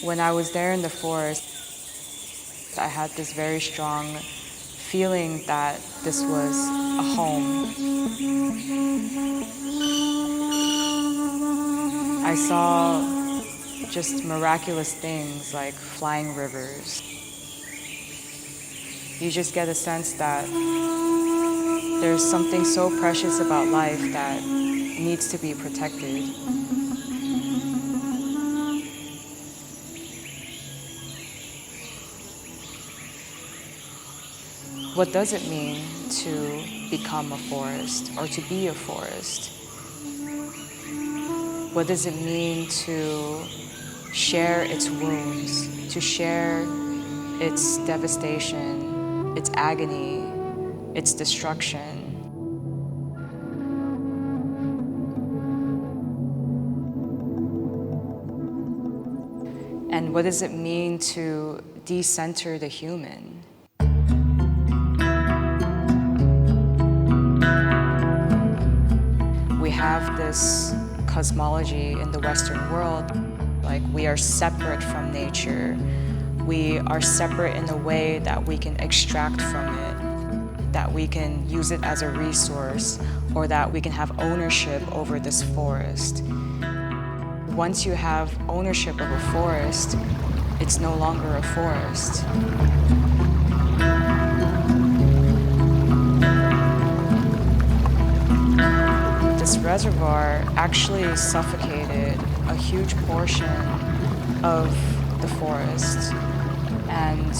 When I was there in the forest, I had this very strong feeling that this was a home. I saw just miraculous things like flying rivers. You just get a sense that there's something so precious about life that needs to be protected. What does it mean to become a forest or to be a forest? What does it mean to share its wounds, to share its devastation, its agony, its destruction? And what does it mean to decenter the human? We have this cosmology in the Western world, like we are separate from nature. We are separate in a way that we can extract from it, that we can use it as a resource, or that we can have ownership over this forest. Once you have ownership of a forest, it's no longer a forest. This reservoir actually suffocated a huge portion of the forest, and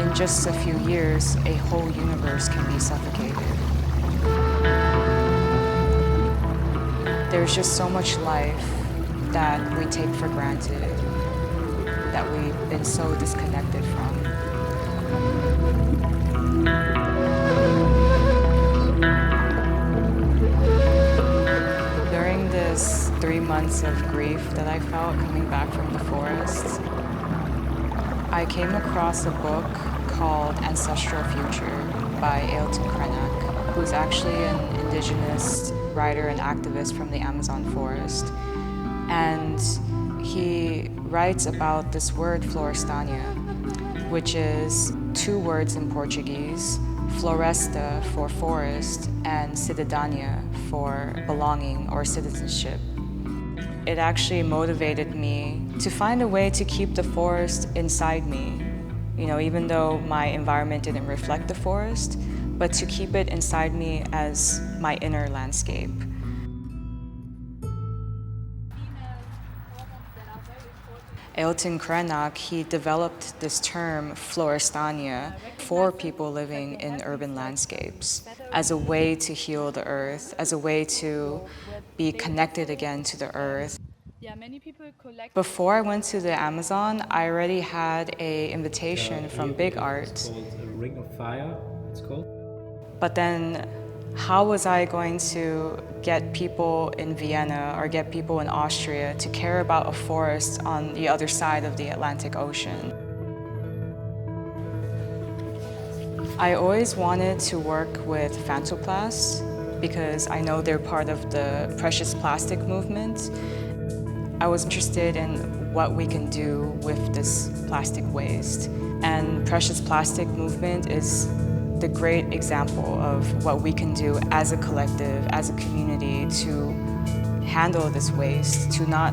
in just a few years, a whole universe can be suffocated. There's just so much life that we take for granted, that we've been so disconnected from. During this 3 months of grief that I felt coming back from the forest, I came across a book called Ancestral Future by Ailton Krenak, who's actually an indigenous writer and activist from the Amazon forest. And he writes about this word florestania, which is 2 words in Portuguese, floresta for forest and cidadania for belonging or citizenship. It actually motivated me to find a way to keep the forest inside me, you know, even though my environment didn't reflect the forest, but to keep it inside me as my inner landscape. Ailton Krenak, he developed this term, florestania, for people living in urban landscapes as a way to heal the earth, as a way to be connected again to the earth. Before I went to the Amazon, I already had an invitation from Big Art. It's called a Ring of Fire, it's called. But then how was I going to get people in Vienna or get people in Austria to care about a forest on the other side of the Atlantic Ocean? I always wanted to work with phantoplasts because I know they're part of the precious plastic movement. I was interested in what we can do with this plastic waste. And precious plastic movement is the great example of what we can do as a collective, as a community to handle this waste, to not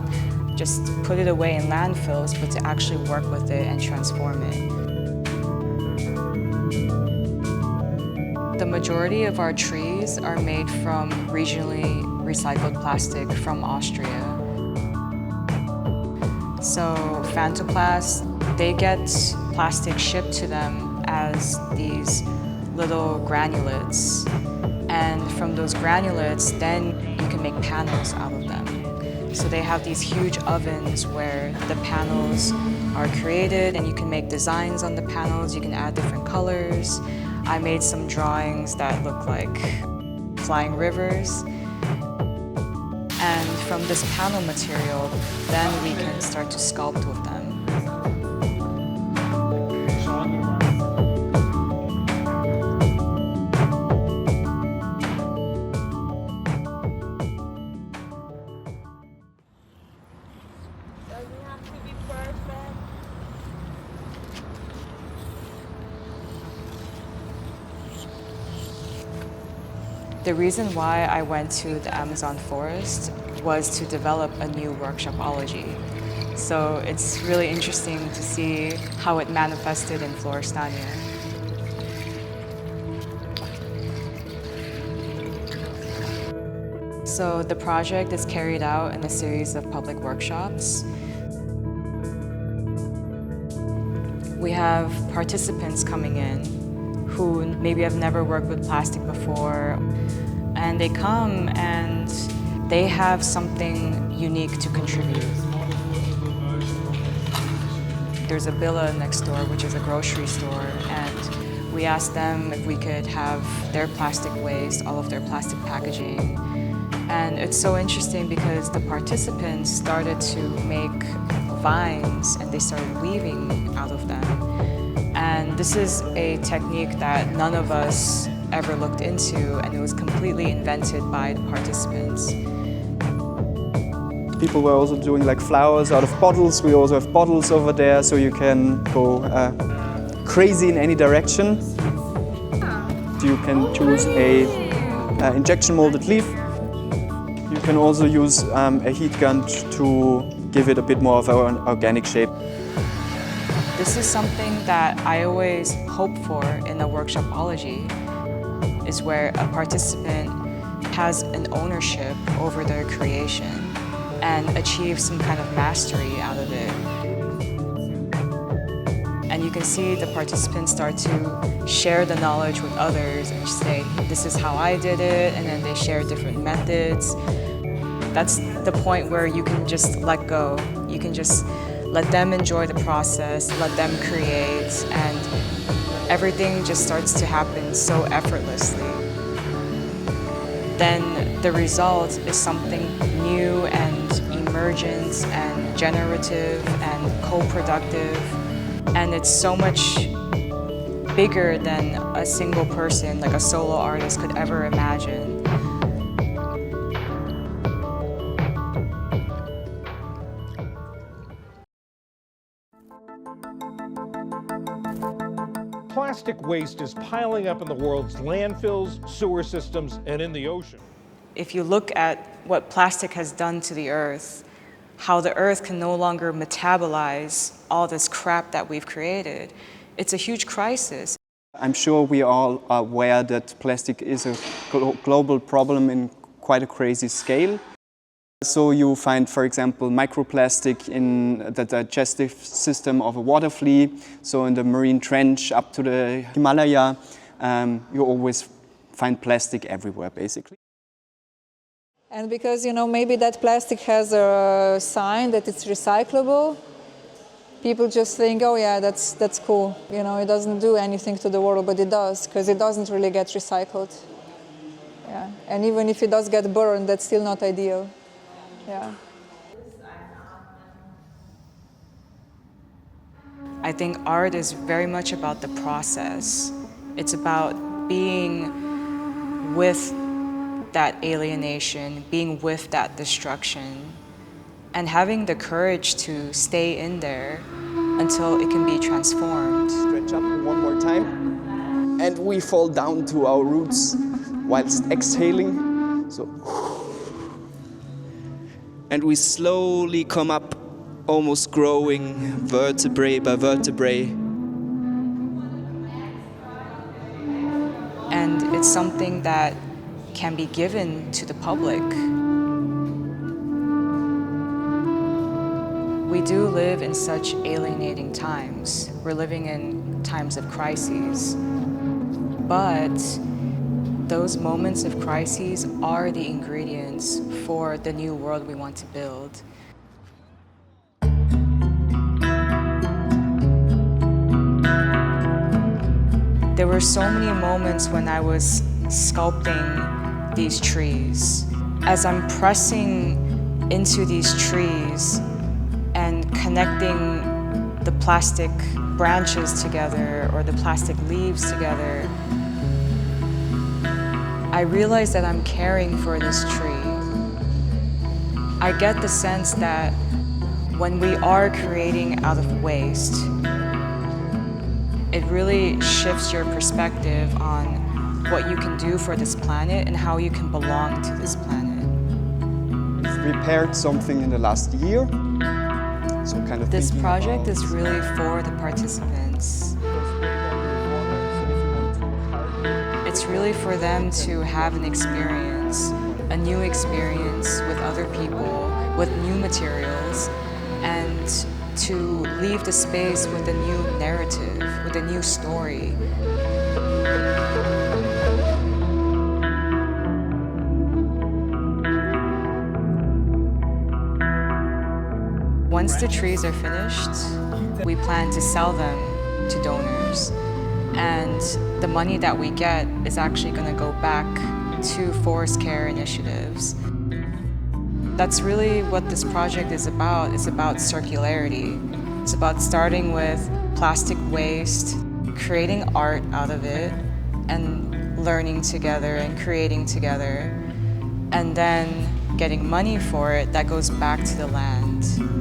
just put it away in landfills, but to actually work with it and transform it. The majority of our trees are made from regionally recycled plastic from Austria. So phantoplasts, they get plastic shipped to them as these little granulates. And from those granulates, then you can make panels out of them. So they have these huge ovens where the panels are created and you can make designs on the panels, you can add different colors. I made some drawings that look like flying rivers. And from this panel material, then we can start to sculpt with them. Doesn't have to be perfect. The reason why I went to the Amazon forest was to develop a new workshopology. So it's really interesting to see how it manifested in FLORESTANIA. So the project is carried out in a series of public workshops. We have participants coming in who maybe have never worked with plastic before, and they come and they have something unique to contribute. There's a villa next door, which is a grocery store, and we asked them if we could have their plastic waste, all of their plastic packaging. And it's so interesting because the participants started to make vines and they started weaving out of them. And this is a technique that none of us ever looked into, and it was completely invented by the participants. People were also doing like flowers out of bottles. We also have bottles over there, so you can go crazy in any direction. You can choose a injection molded leaf. You can also use a heat gun to give it a bit more of an organic shape. This is something that I always hope for in a workshopology, is where a participant has an ownership over their creation and achieves some kind of mastery out of it. And you can see the participants start to share the knowledge with others and say, this is how I did it, and then they share different methods. That's the point where you can just let go. You can just let them enjoy the process, let them create, and everything just starts to happen so effortlessly. Then the result is something new and emergent and generative and co-productive. And it's so much bigger than a single person, like a solo artist, could ever imagine. Plastic waste is piling up in the world's landfills, sewer systems, and in the ocean. If you look at what plastic has done to the earth, how the earth can no longer metabolize all this crap that we've created, it's a huge crisis. I'm sure we all are aware that plastic is a global problem in quite a crazy scale. So you find, for example, microplastic in the digestive system of a water flea. So in the marine trench up to the Himalaya, you always find plastic everywhere, basically. And because, maybe that plastic has a sign that it's recyclable, people just think, oh yeah, that's cool. It doesn't do anything to the world, but it does, because it doesn't really get recycled. Yeah. And even if it does get burned, that's still not ideal. Yeah. I think art is very much about the process. It's about being with that alienation, being with that destruction, and having the courage to stay in there until it can be transformed. Stretch up one more time, and we fall down to our roots whilst exhaling. So. And we slowly come up, almost growing vertebrae by vertebrae. And it's something that can be given to the public. We do live in such alienating times. We're living in times of crises. But those moments of crises are the ingredients for the new world we want to build. There were so many moments when I was sculpting these trees. As I'm pressing into these trees and connecting the plastic branches together or the plastic leaves together, I realize that I'm caring for this tree. I get the sense that when we are creating out of waste, it really shifts your perspective on what you can do for this planet and how you can belong to this planet. We've prepared something in the last year. So kind of This thinking project about- is really for the participants. It's really for them to have an experience, a new experience with other people, with new materials, and to leave the space with a new narrative, with a new story. Once the trees are finished, we plan to sell them to donors. And the money that we get is actually going to go back to forest care initiatives. That's really what this project is about. It's about circularity. It's about starting with plastic waste, creating art out of it, and learning together and creating together, and then getting money for it that goes back to the land.